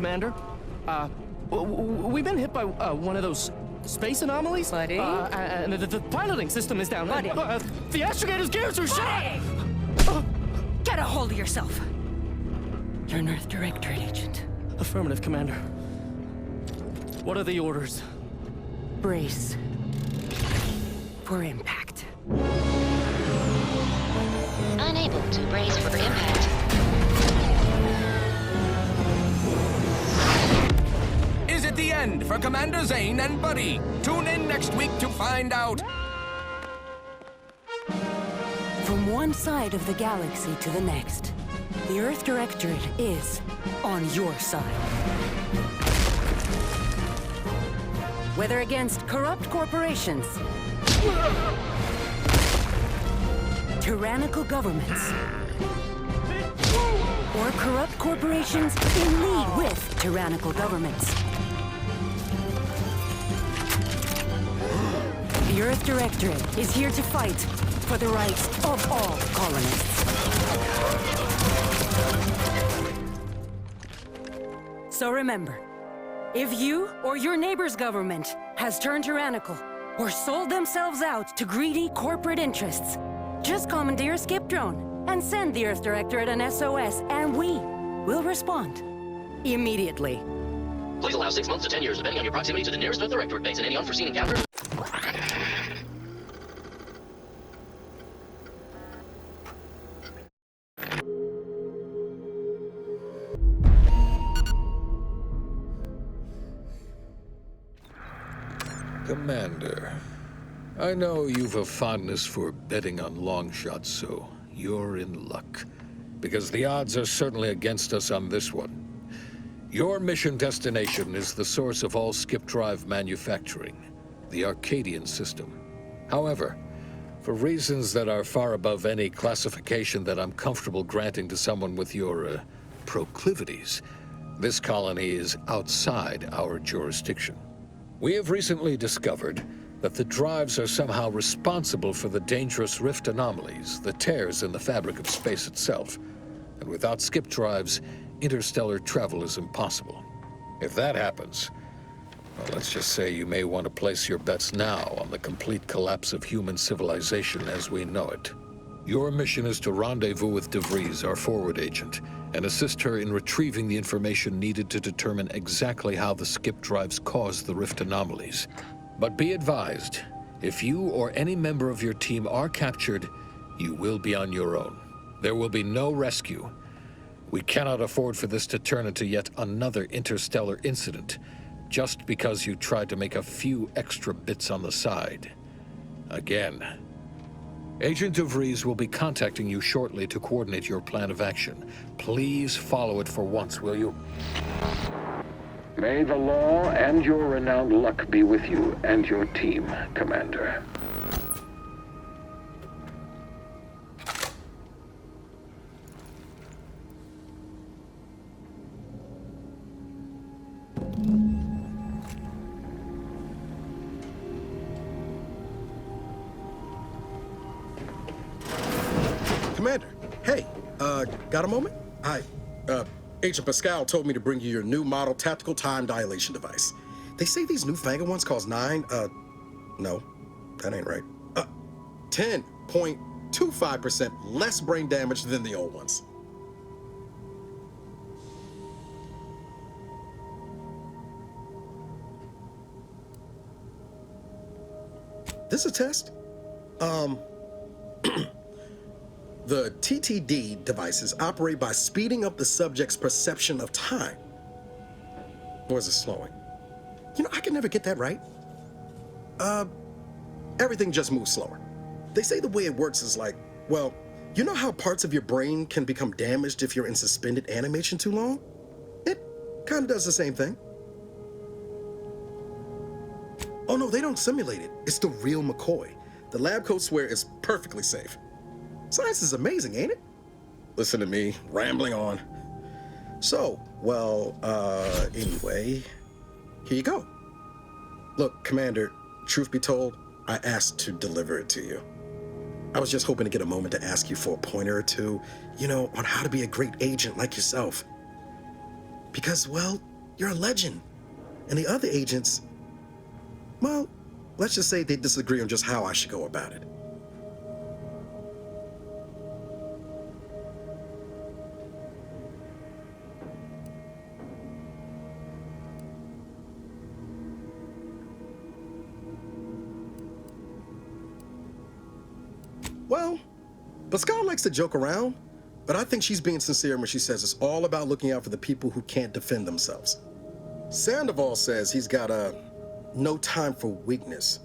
Commander. We've been hit by one of those space anomalies. Buddy? And the piloting system is down. Buddy? The astrogator's gears are shot! Get a hold of yourself. You're an Earth Directorate agent. Affirmative, Commander. What are the orders? Brace for impact. Unable to brace for impact. Is it the end for Commander Zane and Buddy? Tune in next week to find out. From one side of the galaxy to the next, the Earth Directorate is on your side. Whether against corrupt corporations, tyrannical governments, or corrupt corporations in league with tyrannical governments. The Earth Directorate is here to fight for the rights of all colonists. So remember, if you or your neighbor's government has turned tyrannical or sold themselves out to greedy corporate interests, just commandeer a skip drone and send the Earth Directorate an SOS, and we will respond immediately. Please allow 6 months to 10 years, depending on your proximity to the nearest Earth Directorate base and any unforeseen encounters. Commander, I know you've a fondness for betting on long shots, so you're in luck. Because the odds are certainly against us on this one. Your mission destination is the source of all skip drive manufacturing, the Arcadian system. However, for reasons that are far above any classification that I'm comfortable granting to someone with your proclivities, this colony is outside our jurisdiction. We have recently discovered that the drives are somehow responsible for the dangerous rift anomalies, the tears in the fabric of space itself. And without skip drives, interstellar travel is impossible. If that happens, well, let's just say you may want to place your bets now on the complete collapse of human civilization as we know it. Your mission is to rendezvous with DeVries, our forward agent, and assist her in retrieving the information needed to determine exactly how the skip drives caused the rift anomalies. But be advised, if you or any member of your team are captured, you will be on your own. There will be no rescue. We cannot afford for this to turn into yet another interstellar incident, just because you tried to make a few extra bits on the side. Again. Agent DeVries will be contacting you shortly to coordinate your plan of action. Please follow it for once, will you? May the law and your renowned luck be with you and your team, Commander. Commander, hey, got a moment? Agent Pascal told me to bring you your new model tactical time dilation device. They say these newfangled ones cost no, that ain't right. 10.25% less brain damage than the old ones. This a test? The TTD devices operate by speeding up the subject's perception of time. Or is it slowing? You know, I can never get that right. Everything just moves slower. They say the way it works is like, well, you know how parts of your brain can become damaged if you're in suspended animation too long? It kind of does the same thing. Oh no, they don't simulate it. It's the real McCoy. The lab coats swear it's perfectly safe. Science is amazing, ain't it? Listen to me, rambling on. So, well, anyway, here you go. Look, Commander, truth be told, I asked to deliver it to you. I was just hoping to get a moment to ask you for a pointer or two, you know, on how to be a great agent like yourself. Because, well, You're a legend. And the other agents, well, let's just say they disagree on just how I should go about it. Well, Pascal likes to joke around, but I think she's being sincere when she says it's all about looking out for the people who can't defend themselves. Sandoval says he's got no time for weakness.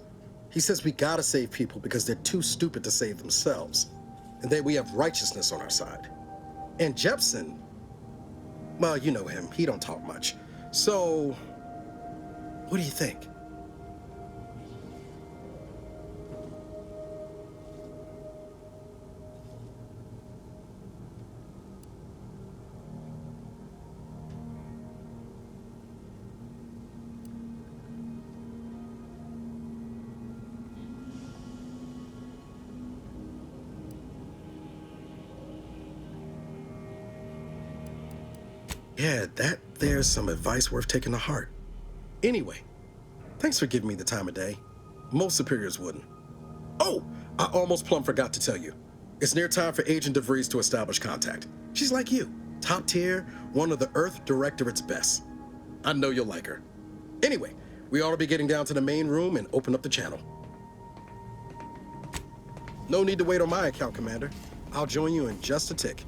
He says we gotta save people because they're too stupid to save themselves, and that we have righteousness on our side. And Jepson, well, you know him, he don't talk much. So, what do you think? Yeah, there's some advice worth taking to heart. Anyway, thanks for giving me the time of day. Most superiors wouldn't. Oh, I almost plumb forgot to tell you. It's near time for Agent DeVries to establish contact. She's like you, top tier, one of the Earth Directorate's best. I know you'll like her. Anyway, we ought to be getting down to the main room and open up the channel. No need to wait on my account, Commander. I'll join you in just a tick.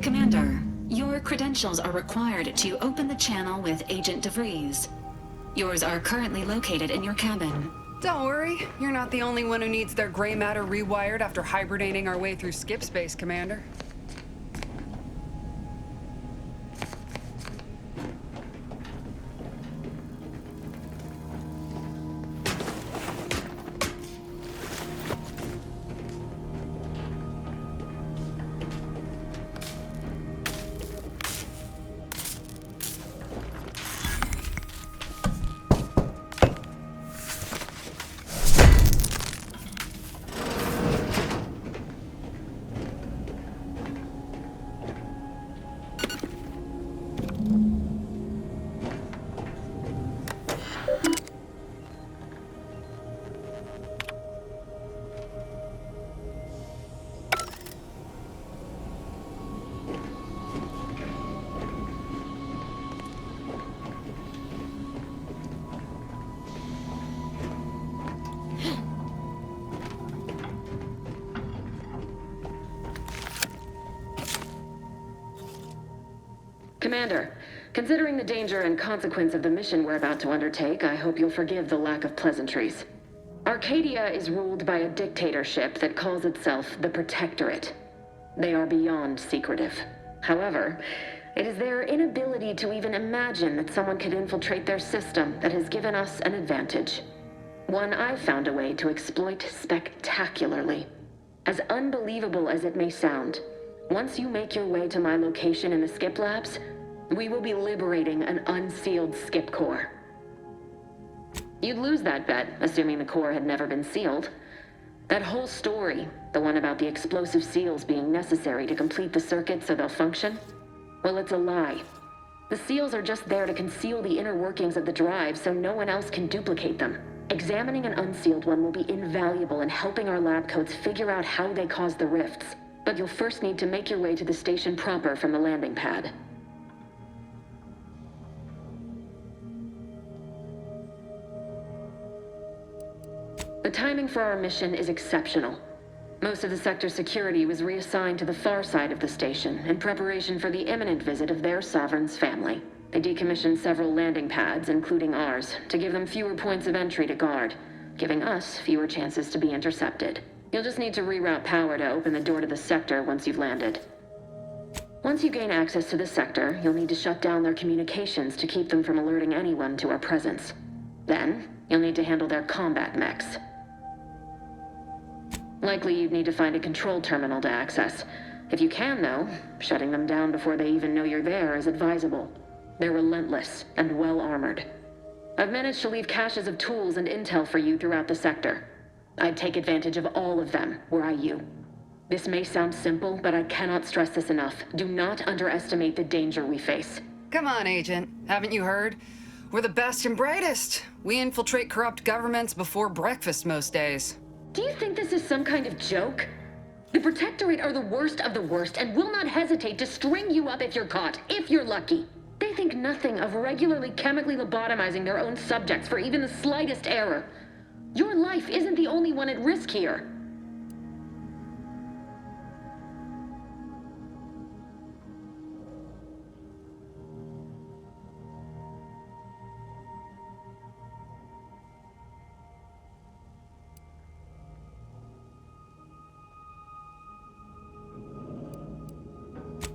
Commander, your credentials are required to open the channel with Agent DeVries. Yours are currently located in your cabin. Don't worry, you're not the only one who needs their gray matter rewired after hibernating our way through skip space, Commander. Commander, considering the danger and consequence of the mission we're about to undertake, I hope you'll forgive the lack of pleasantries. Arcadia is ruled by a dictatorship that calls itself the Protectorate. They are beyond secretive. However, it is their inability to even imagine that someone could infiltrate their system that has given us an advantage. One I've found a way to exploit spectacularly. As unbelievable as it may sound, once you make your way to my location in the Skip Labs, we will be liberating an unsealed Skip core. You'd lose that bet, assuming the core had never been sealed. That whole story, the one about the explosive seals being necessary to complete the circuit so they'll function, well, it's a lie. The seals are just there to conceal the inner workings of the drive so no one else can duplicate them. Examining an unsealed one will be invaluable in helping our lab coats figure out how they caused the rifts. But you'll first need to make your way to the station proper from the landing pad. The timing for our mission is exceptional. Most of the sector's security was reassigned to the far side of the station in preparation for the imminent visit of their sovereign's family. They decommissioned several landing pads, including ours, to give them fewer points of entry to guard, giving us fewer chances to be intercepted. You'll just need to reroute power to open the door to the sector once you've landed. Once you gain access to the sector, you'll need to shut down their communications to keep them from alerting anyone to our presence. Then, you'll need to handle their combat mechs. Likely you'd need to find a control terminal to access. If you can, though, shutting them down before they even know you're there is advisable. They're relentless and well-armored. I've managed to leave caches of tools and intel for you throughout the sector. I'd take advantage of all of them, were I you. This may sound simple, but I cannot stress this enough. Do not underestimate the danger we face. Come on, Agent. Haven't you heard? We're the best and brightest. We infiltrate corrupt governments before breakfast most days. Do you think this is some kind of joke? The Protectorate are the worst of the worst and will not hesitate to string you up if you're caught, if you're lucky. They think nothing of regularly chemically lobotomizing their own subjects for even the slightest error. Your life isn't the only one at risk here.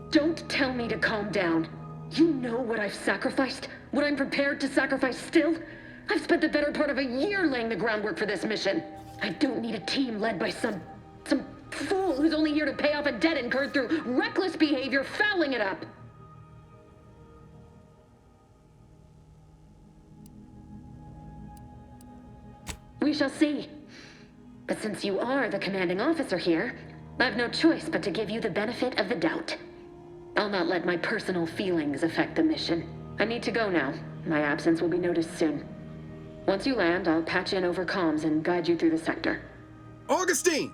Don't tell me to calm down. You know what I've sacrificed? What I'm prepared to sacrifice still? I've spent the better part of a year laying the groundwork for this mission. I don't need a team led by some fool who's only here to pay off a debt incurred through reckless behavior, fouling it up. We shall see. But since you are the commanding officer here, I've no choice but to give you the benefit of the doubt. I'll not let my personal feelings affect the mission. I need to go now. My absence will be noticed soon. Once you land, I'll patch in over comms and guide you through the sector. Augustine!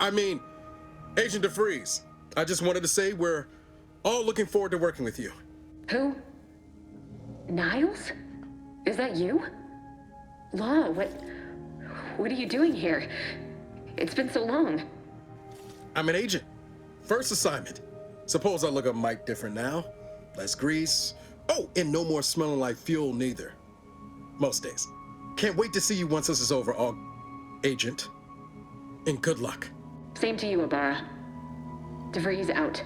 Agent DeVries. I just wanted to say we're all looking forward to working with you. Who? Niles? Is that you? Law, what are you doing here? It's been so long. I'm an agent. First assignment. Suppose I look a mite different now. Less grease. Oh, and no more smelling like fuel neither. Most days. Can't wait to see you once this is over, Agent. And good luck. Same to you, Abara. DeVries out.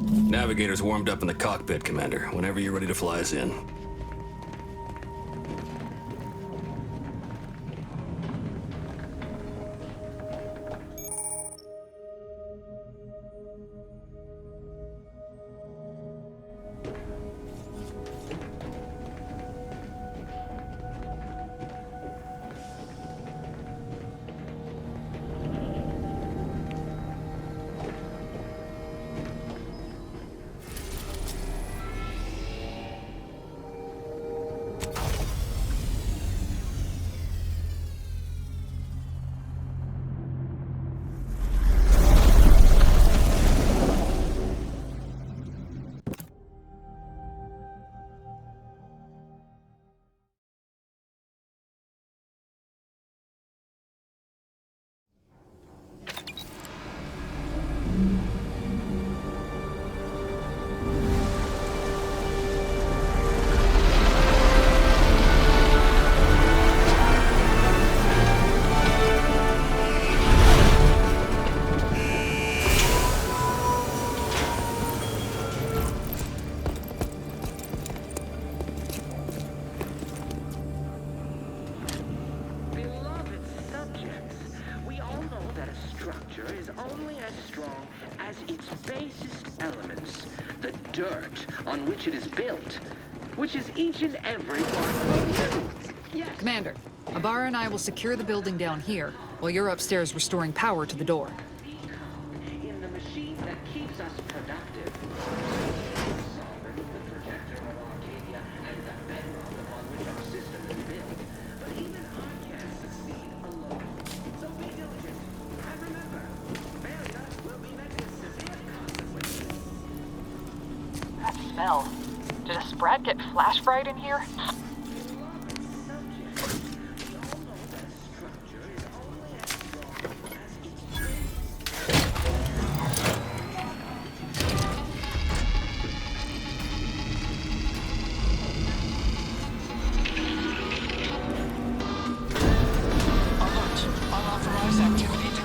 Navigator's warmed up in the cockpit, Commander. Whenever you're ready to fly us in. On which it is built, which is each and every one of you. Yes. Commander, Abara and I will secure the building down here, while you're upstairs restoring power to the door. In the machine that keeps us productive. Sovereign, the protector of Arcadia, and the bedrock upon which our system is built. But even I can't succeed alone. So be diligent. And remember, failure will be met with severe consequences. That smell. Did a Sprat get flash fried in here?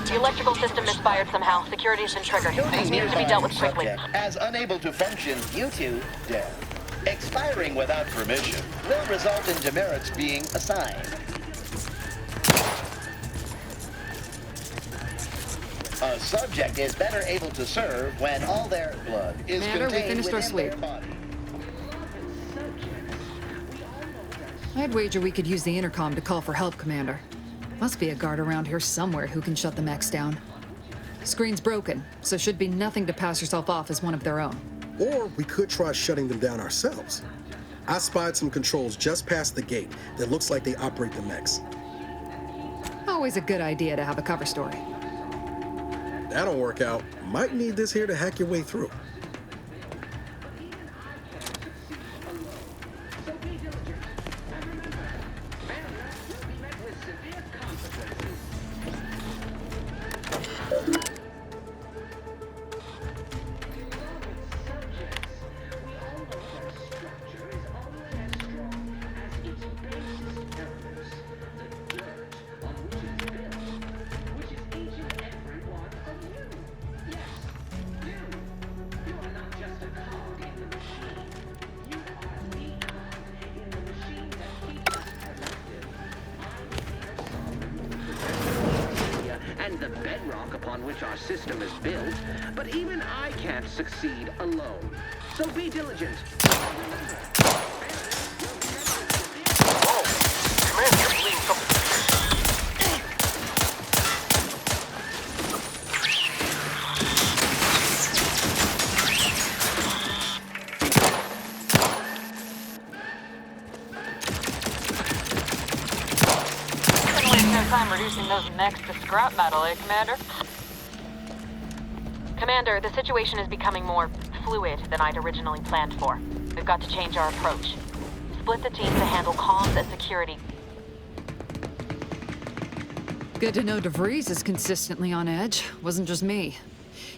The electrical system misfired somehow. Security has been triggered. This needs to be dealt with quickly. As unable to function due to death. Expiring without permission will result in demerits being assigned. A subject is better able to serve when all their blood is Commander, we contained finished our within sweep. their body. I'd wager we could use the intercom to call for help, Commander. Must be a guard around here somewhere who can shut the mechs down. Screen's broken, so should be nothing to pass yourself off as one of their own. Or we could try shutting them down ourselves. I spied some controls just past the gate that looks like they operate the mechs. Always a good idea to have a cover story. That'll work out. Might need this here to hack your way through. And the bedrock upon which our system is built, but even I can't succeed alone. So be diligent. Time reducing those mechs to scrap metal, eh, Commander? Commander, the situation is becoming more fluid than I'd originally planned for. We've got to change our approach. Split the team to handle comms and security. Good to know DeVries is consistently on edge. Wasn't just me.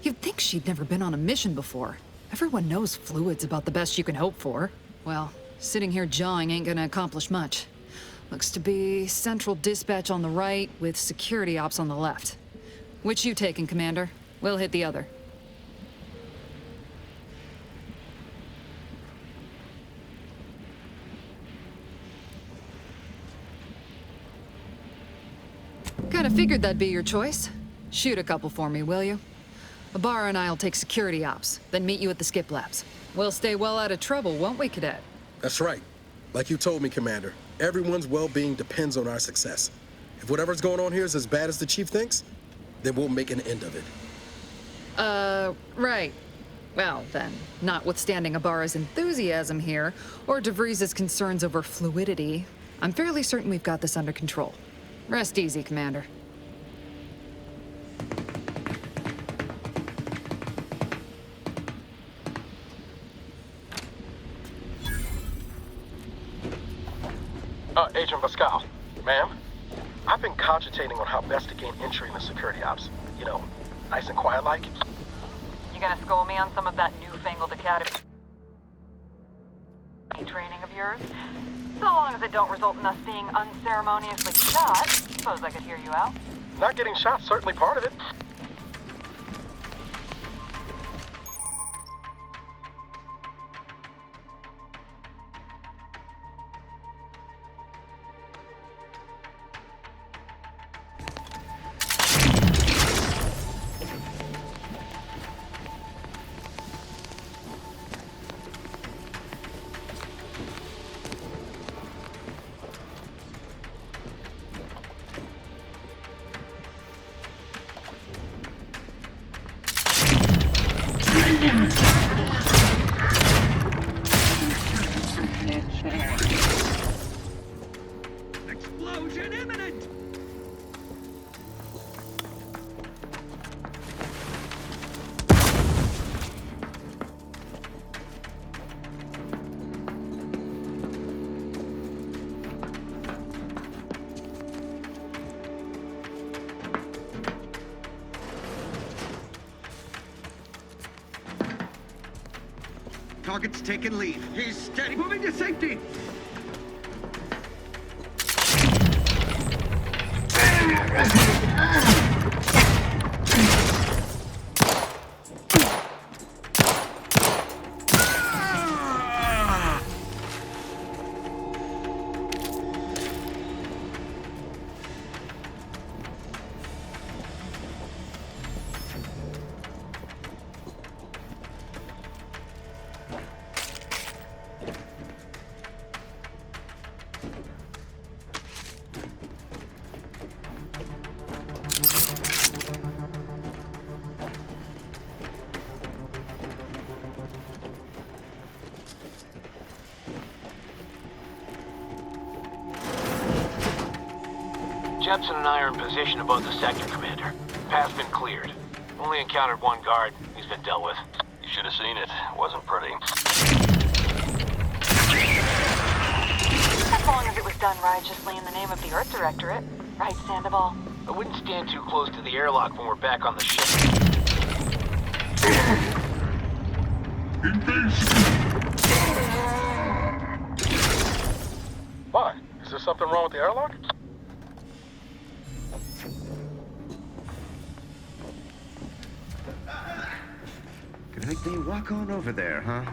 You'd think she'd never been on a mission before. Everyone knows fluid's about the best you can hope for. Well, sitting here jawing ain't gonna accomplish much. Looks to be central dispatch on the right with security ops on the left. Which you taking, Commander? We'll hit the other. Kinda figured that'd be your choice. Shoot a couple for me, will you? Ibarra and I'll take security ops, then meet you at the skip labs. We'll stay well out of trouble, won't we, Cadet? That's right. Like you told me, Commander. Everyone's well-being depends on our success. If whatever's going on here is as bad as the Chief thinks, then we'll make an end of it. Right. Well, then, notwithstanding Ibarra's enthusiasm here, or DeVries' concerns over fluidity, I'm fairly certain we've got this under control. Rest easy, Commander. Agent Pascal, ma'am, I've been cogitating on how best to gain entry in the security ops. You know, nice and quiet like. You gonna school me on some of that newfangled academy training of yours? So long as it don't result in us being unceremoniously shot, suppose I could hear you out. Not getting shot, certainly part of it. Explosion imminent! Target's taken leave. He's steady moving to safety. Jepson and I are in position above the sector, Commander. Path's been cleared. Only encountered one guard. He's been dealt with. You should have seen it. Wasn't pretty. As long as it was done righteously in the name of the Earth Directorate. Right, Sandoval? I wouldn't stand too close to the airlock when we're back on the ship. What? Is there something wrong with the airlock? Gonna make me walk on over there, huh?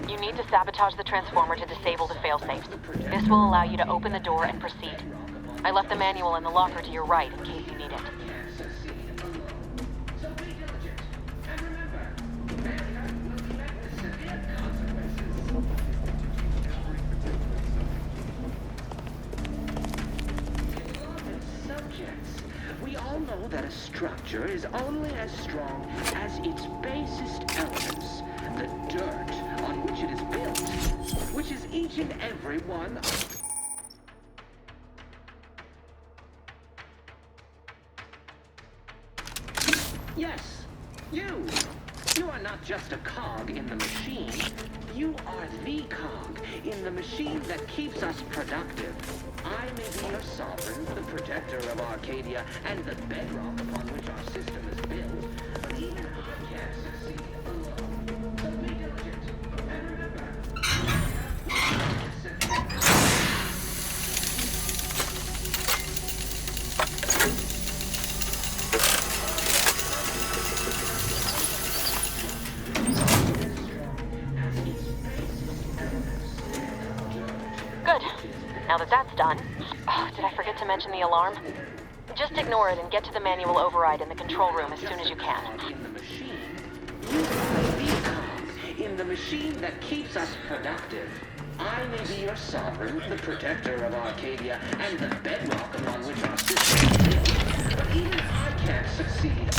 You need to sabotage the transformer to disable the failsafes. This will allow you to open the door and proceed. I left the manual in the locker to your right in case you need it. We all know that a structure is only as strong as its basest elements, the dirt on which it is built, which is each and every one of... Yes, you! You are not just a cog in the machine. You are the cog in the machine that keeps us productive. I may be your sovereign, the protector of Arcadia, and the bedrock upon which our system is built, but even I can't succeed alone. So be diligent, and remember... Good. Now that that's done... Oh, did I forget to mention the alarm? Just ignore it and get to the manual override in the control room as soon as you can. In the machine that keeps us productive. I may be your sovereign, the protector of Arcadia, and the bedrock upon which our system is built, but even I can't succeed.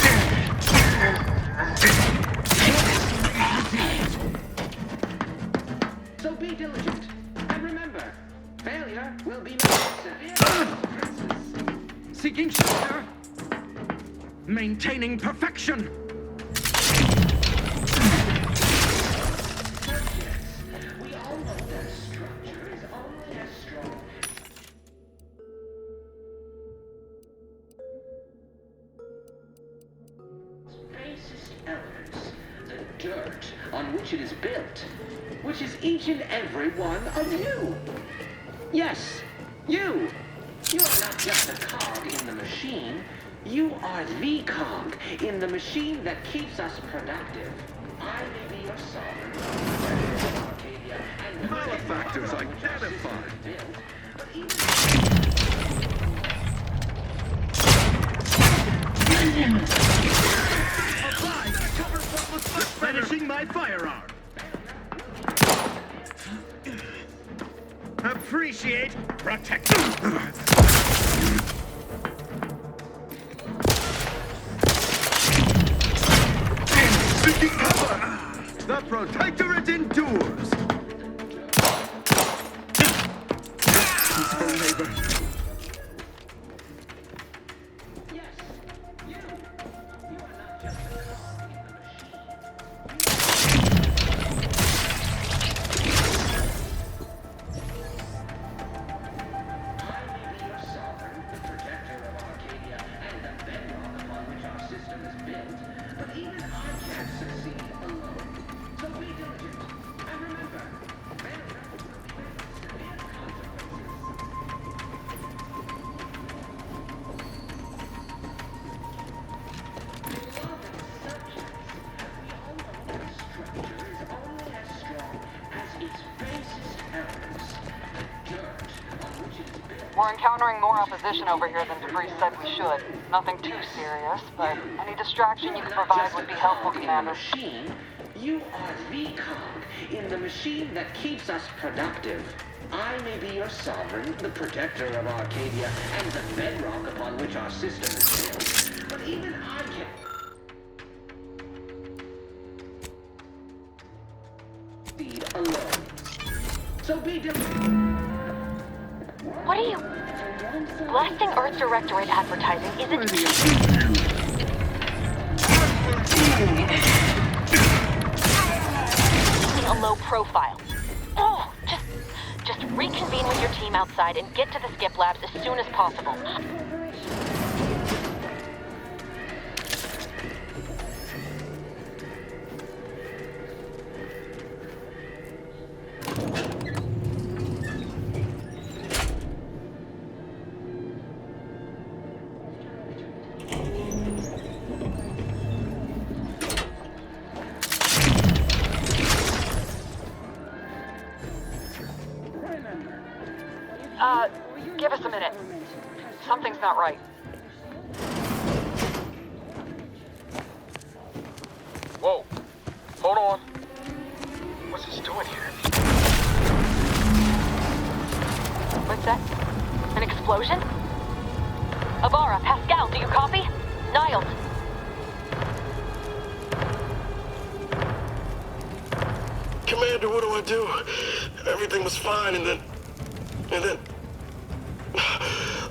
So be diligent, and remember, failure will be severe consequences. Seeking shelter. Maintaining perfection. We all know that a structure is only as strong. Basest elements, the dirt on which it is built, which is each and every one of you. Yes, you. You are not just a cog in the machine. You are the cog in the machine that keeps us productive. I may be your sovereign. Arcadia and Malefactors identified. Finishing my firearm. Appreciate protection. Seeking cover. The Protectorate endures. Peaceful labor. We're encountering more opposition over here than DeVries said we should. Nothing too serious, but any distraction you can provide would be helpful, Commander. Machine, you are the cog in the machine that keeps us productive. I may be your sovereign, the protector of Arcadia, and the bedrock upon which our system is built. But even I can... Feed alone. So be What are you... Blasting Earth Directorate advertising isn't... a low profile. Oh, just reconvene with your team outside and get to the skip labs as soon as possible. Give us a minute. Something's not right. Whoa. Hold on. What's this doing here? What's that? An explosion? Abara, Pascal, do you copy? Niles. Commander, what do I do? Everything was fine, and then...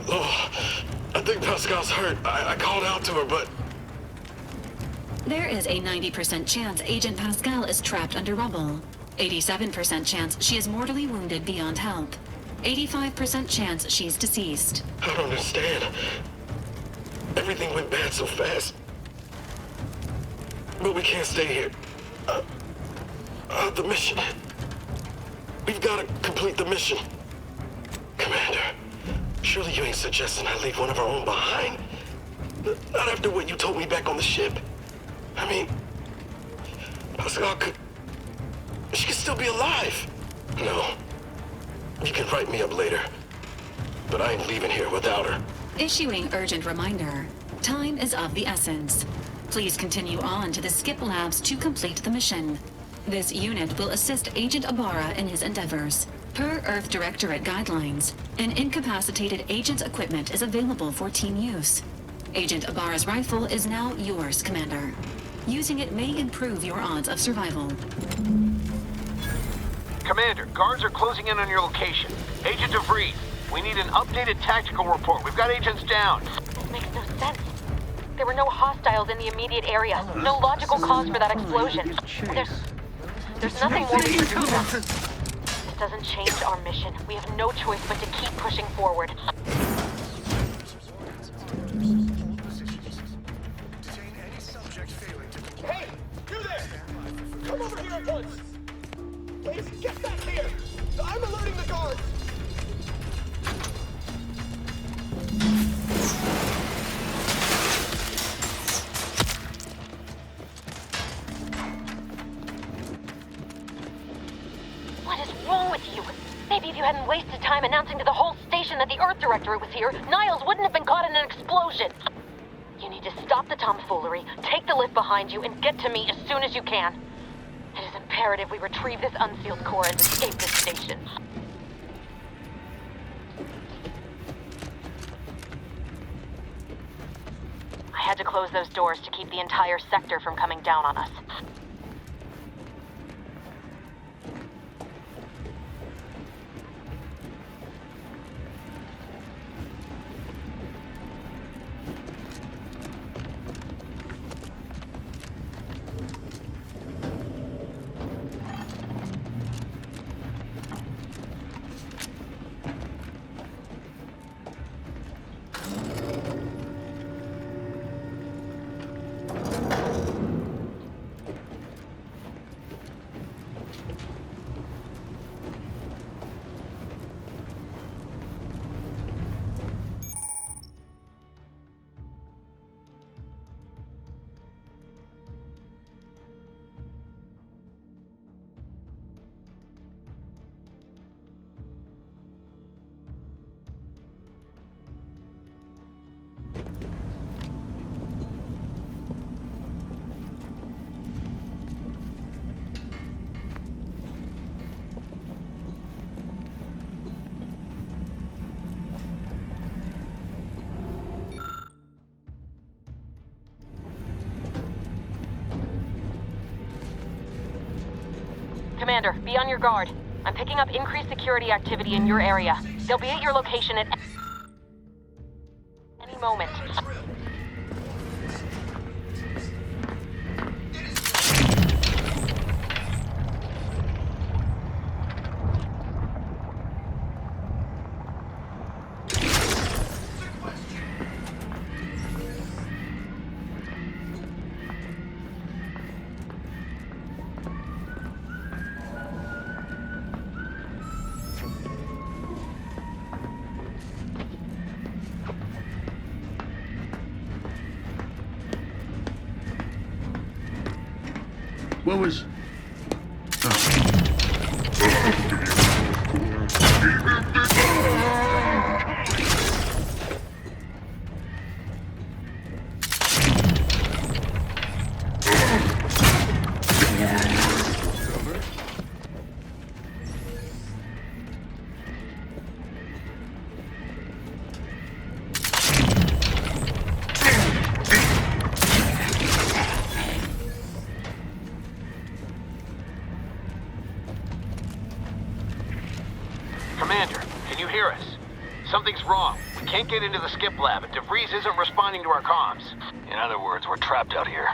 Oh, I think Pascal's hurt. I called out to her, but... There is a 90% chance Agent Pascal is trapped under rubble. 87% chance she is mortally wounded beyond help. 85% chance she's deceased. I don't understand. Everything went bad so fast. But we can't stay here. The mission. We've got to complete the mission. Commander, surely you ain't suggesting I leave one of our own behind? Not after what you told me back on the ship. I mean, Pascal she could still be alive. No. You can write me up later. But I ain't leaving here without her. Issuing urgent reminder. Time is of the essence. Please continue on to the skip labs to complete the mission. This unit will assist Agent Abara in his endeavors. Per Earth Directorate guidelines, an incapacitated agent's equipment is available for team use. Agent Abara's rifle is now yours, Commander. Using it may improve your odds of survival. Commander, guards are closing in on your location. Agent DeVries, we need an updated tactical report. We've got agents down. This makes no sense. There were no hostiles in the immediate area. No logical cause for that explosion. There's nothing more we can do. This doesn't change our mission. We have no choice but to keep pushing forward. Hey, you there! Come over here at once! Please, get back here! I'm alerting the guards! What is wrong with you? Maybe if you hadn't wasted time announcing to the whole station that the Earth Directorate was here, Niles wouldn't have been caught in an explosion. You need to stop the tomfoolery, take the lift behind you, and get to me as soon as you can. It is imperative we retrieve this unsealed core and escape this station. I had to close those doors to keep the entire sector from coming down on us. Commander, be on your guard. I'm picking up increased security activity in your area. They'll be at your location at any moment. What was... Commander, can you hear us? Something's wrong. We can't get into the skip lab, and DeVries isn't responding to our comms. In other words, we're trapped out here.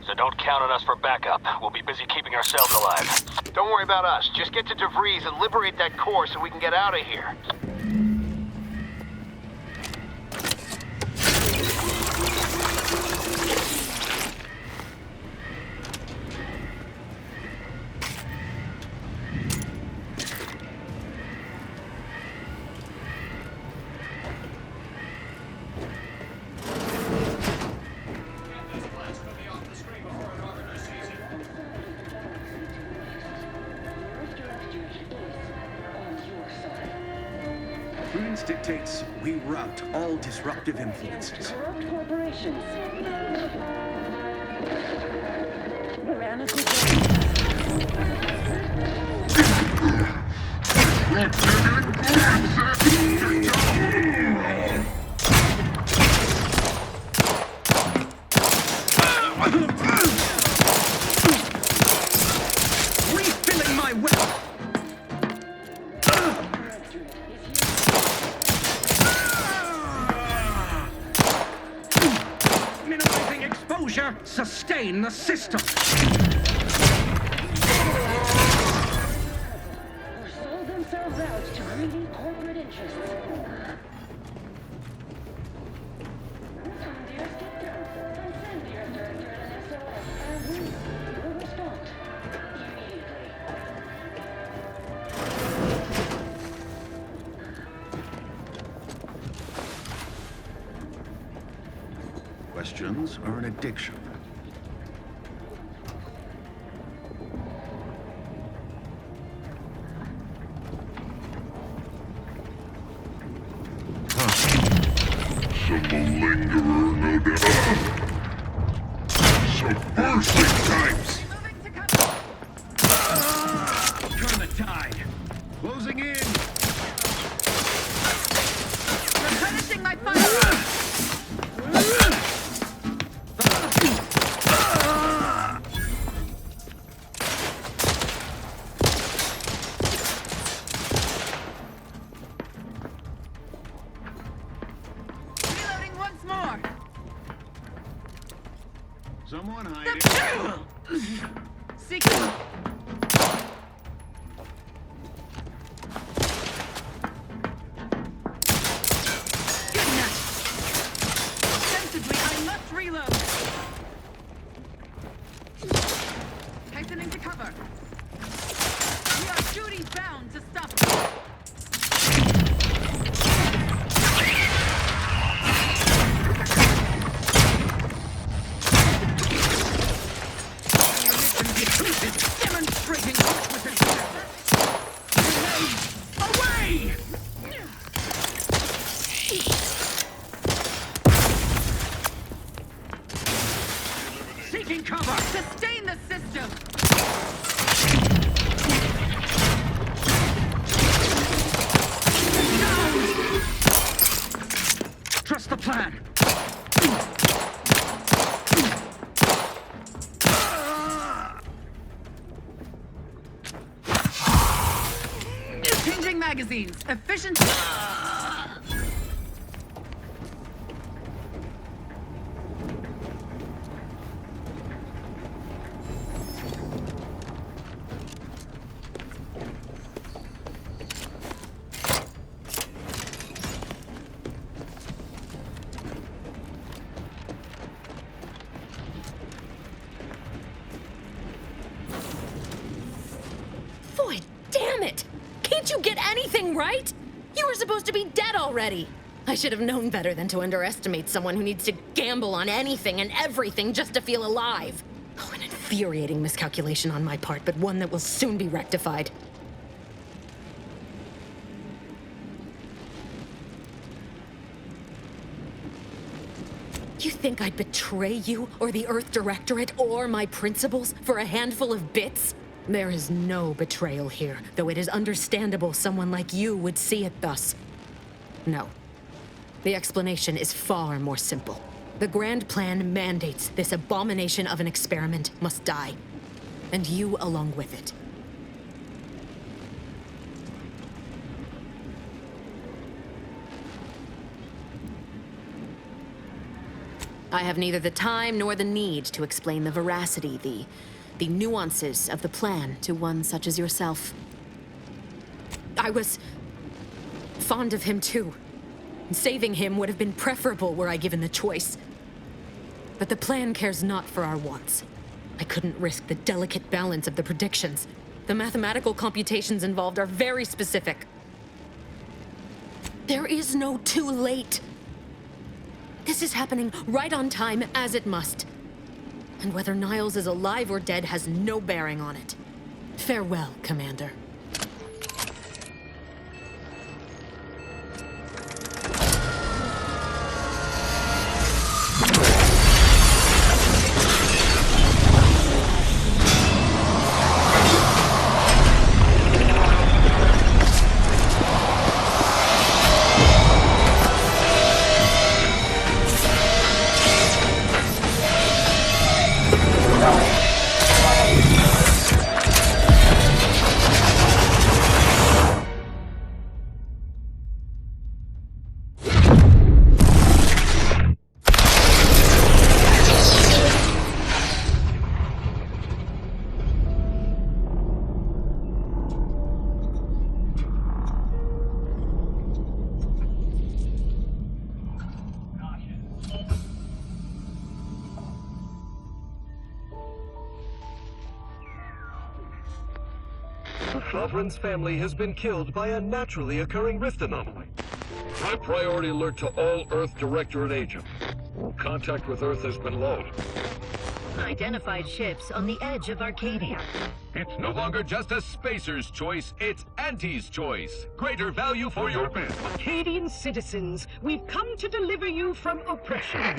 So don't count on us for backup. We'll be busy keeping ourselves alive. Don't worry about us. Just get to DeVries and liberate that core so we can get out of here. Prudence dictates we rout all disruptive influences. Corrupt corporations. Tyrannical Refilling my weapon! Minimizing exposure, sustain the system! or sold themselves out to greedy corporate interests. Dear Skipper, send your director an SOS, and we will respond immediately. Questions are an addiction. Lingerer, no doubt. Subversive types! Turn the tide! Closing in! Replenishing my fire! Reloading once more! Someone hiding. Seeking... Sensibly, I must reload. Hastening to cover. We are duty bound to stop them. Demonstrating exquisite away! Seeking cover! Sustain the system. Trust the plan. magazines. Efficiency. Boy, damn it! Can't you get anything right? You were supposed to be dead already. I should have known better than to underestimate someone who needs to gamble on anything and everything just to feel alive. Oh, an infuriating miscalculation on my part, but one that will soon be rectified. You think I'd betray you, or the Earth Directorate, or my principals for a handful of bits? There is no betrayal here, though it is understandable someone like you would see it thus. No. The explanation is far more simple. The Grand Plan mandates this abomination of an experiment must die. And you along with it. I have neither the time nor the need to explain the veracity, the nuances of the plan to one such as yourself. I was fond of him too. Saving him would have been preferable were I given the choice. But the plan cares not for our wants. I couldn't risk the delicate balance of the predictions. The mathematical computations involved are very specific. There is no too late. This is happening right on time, as it must. And whether Niles is alive or dead has no bearing on it. Farewell, Commander. The Sovereign's family has been killed by a naturally occurring rift anomaly. High priority alert to all Earth Directorate agents. Contact with Earth has been lost. Identified ships on the edge of Arcadia. It's no longer just a spacer's choice, it's Auntie's choice. Greater value for your men. Arcadian citizens, we've come to deliver you from oppression.